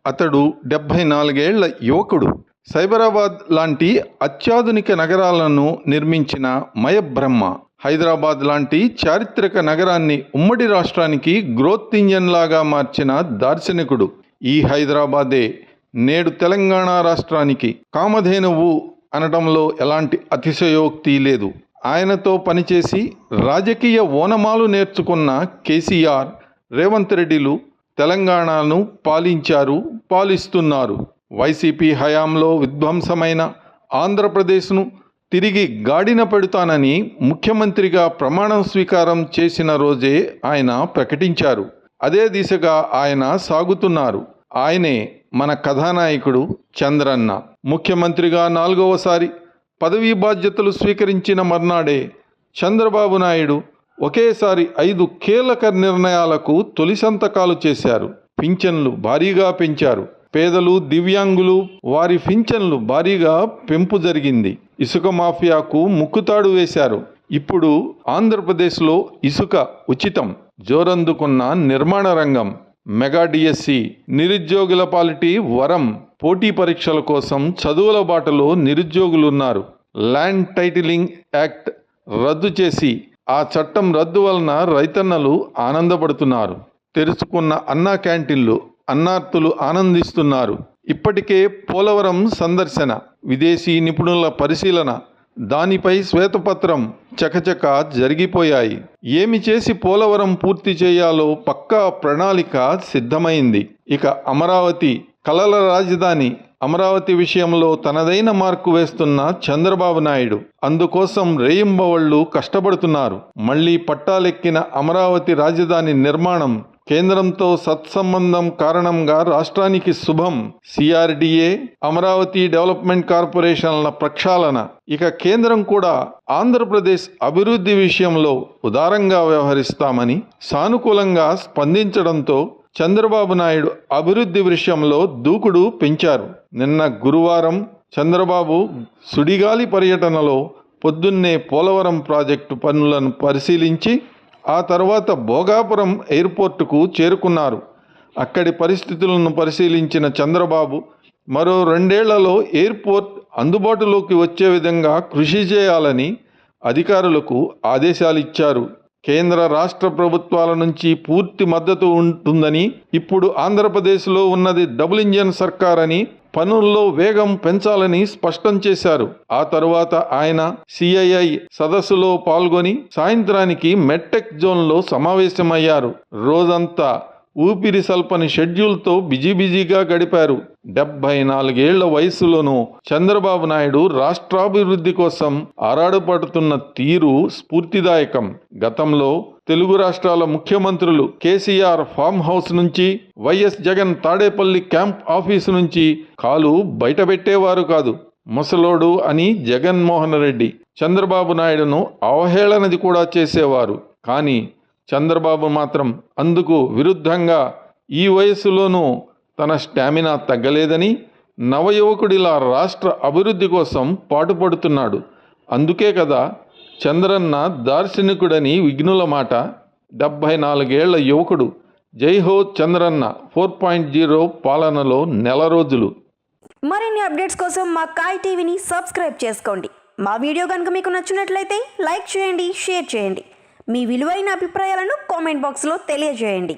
అతడు 74 ఏళ్ల యువకుడు. సైబరాబాద్ లాంటి అత్యాధునిక నగరాలను నిర్మించిన మయబ్రహ్మ. హైదరాబాద్ లాంటి చారిత్రక నగరాన్ని ఉమ్మడి రాష్ట్రానికి గ్రోత్ ఇంజన్ లాగా మార్చిన దార్శనికుడు. ఈ హైదరాబాదే నేడు తెలంగాణ రాష్ట్రానికి కామధేనువు అనటంలో ఎలాంటి అతిశయోక్తి లేదు. ఆయనతో పనిచేసి రాజకీయ ఓనమాలు నేర్చుకున్న కేసీఆర్, రేవంత్ రెడ్డిలు తెలంగాణను పాలించారు, పాలిస్తున్నారు. వైసీపీ హయాంలో విధ్వంసమైన ఆంధ్రప్రదేశ్ను తిరిగి గాడిన పెడతానని ముఖ్యమంత్రిగా ప్రమాణ స్వీకారం చేసిన రోజే ఆయన ప్రకటించారు. అదే దిశగా ఆయన సాగుతున్నారు. ఆయనే మన కథానాయకుడు చంద్రన్న. ముఖ్యమంత్రిగా 4వసారి పదవీ బాధ్యతలు స్వీకరించిన మర్నాడే చంద్రబాబు నాయుడు ఒకేసారి 5 కీలక నిర్ణయాలకు తొలి సంతకాలు చేశారు. పింఛన్లు భారీగా పెంచారు. పేదలు, దివ్యాంగులు వారి పింఛన్లు భారీగా పెంపు జరిగింది. ఇసుక మాఫియాకు ముక్కుతాడు వేశారు. ఇప్పుడు ఆంధ్రప్రదేశ్లో ఇసుక ఉచితం. జోరందుకున్న నిర్మాణ రంగం. మెగా డిఎస్సి, నిరుద్యోగుల పాలిటీ వరం. పోటీ పరీక్షల కోసం చదువుల బాటలో నిరుద్యోగులున్నారు. ల్యాండ్ టైటిలింగ్ యాక్ట్ రద్దు చేసి ఆ చట్టం రద్దు వలన రైతన్నలు ఆనందపడుతున్నారు. తెరుచుకున్న అన్నా క్యాంటీన్లు అన్నార్తులు ఆనందిస్తున్నారు. ఇప్పటికే పోలవరం సందర్శన, విదేశీ నిపుణుల పరిశీలన, దానిపై శ్వేతపత్రం చకచక జరిగిపోయాయి. ఏమి చేసి పోలవరం పూర్తి చేయాలో పక్కా ప్రణాళిక సిద్ధమైంది. ఇక అమరావతి, కలల రాజధాని అమరావతి విషయంలో తనదైన మార్కు వేస్తున్న చంద్రబాబు నాయుడు అందుకోసం రేయింబవళ్లు కష్టపడుతున్నారు. మళ్లీ పట్టాలెక్కిన అమరావతి రాజధాని నిర్మాణం కేంద్రంతో సత్సంబంధం కారణంగా రాష్ట్రానికి శుభం. సిఆర్డిఏ, అమరావతి డెవలప్మెంట్ కార్పొరేషన్ల ప్రక్షాళన. ఇక కేంద్రం కూడా ఆంధ్రప్రదేశ్ అభివృద్ధి విషయంలో ఉదారంగా వ్యవహరిస్తామని సానుకూలంగా స్పందించడంతో చంద్రబాబు నాయుడు అభివృద్ధి విషయంలో దూకుడు పెంచారు. నిన్న గురువారం చంద్రబాబు సుడిగాలి పర్యటనలో పొద్దున్నే పోలవరం ప్రాజెక్టు పనులను పరిశీలించి ఆ తర్వాత భోగాపురం ఎయిర్పోర్టుకు చేరుకున్నారు. అక్కడి పరిస్థితులను పరిశీలించిన చంద్రబాబు మరో 2 ఏళ్లలో ఎయిర్పోర్ట్ అందుబాటులోకి వచ్చే విధంగా కృషి చేయాలని అధికారులకు ఆదేశాలిచ్చారు. కేంద్ర రాష్ట్ర ప్రభుత్వాల నుంచి పూర్తి మద్దతు ఉంటుందని, ఇప్పుడు ఆంధ్రప్రదేశ్లో ఉన్నది డబుల్ ఇంజన్ సర్కార్ అని, పనుల్లో వేగం పెంచాలని స్పష్టం చేశారు. ఆ తరువాత ఆయన సిఐఐ సదస్సులో పాల్గొని సాయంత్రానికి మెట్టెక్ జోన్లో సమావేశమయ్యారు. రోజంతా ఊపిరి సల్పని షెడ్యూల్తో బిజీగా గడిపారు. 74 ఏళ్ల వయసులోనూ చంద్రబాబు నాయుడు రాష్ట్రాభివృద్ధి కోసం ఆరాటపడుతున్న తీరు స్ఫూర్తిదాయకం. గతంలో తెలుగు రాష్ట్రాల ముఖ్యమంత్రులు కేసీఆర్ ఫామ్ హౌస్ నుంచి, YS Jagan Tadepalli camp office నుంచి కాలు బయటపెట్టేవారు కాదు. ముసలోడు అని జగన్మోహన్ రెడ్డి చంద్రబాబు నాయుడును అవహేళనది కూడా చేసేవారు. కానీ చంద్రబాబు మాత్రం అందుకు విరుద్ధంగా ఈ వయసులోనూ తన స్టామినా తగ్గలేదని, నవయువకుడిలా రాష్ట్ర అభివృద్ధి కోసం పాటుపడుతున్నాడు. అందుకే కదా చంద్రన్న దార్శనికుడని విఘ్నుల మాట. 74 ఏళ్ల యువకుడు. జై హో చంద్రన్న 4.0 పాలనలో నెల రోజులు. మరిన్ని అప్డేట్స్ కోసం మా కాయ్ టీవీని సబ్స్క్రైబ్ చేసుకోండి. మా వీడియో కనుక మీకు నచ్చినట్లయితే లైక్ చేయండి, షేర్ చేయండి. మీ విలువైన అభిప్రాయాలను కామెంట్ బాక్స్లో తెలియజేయండి.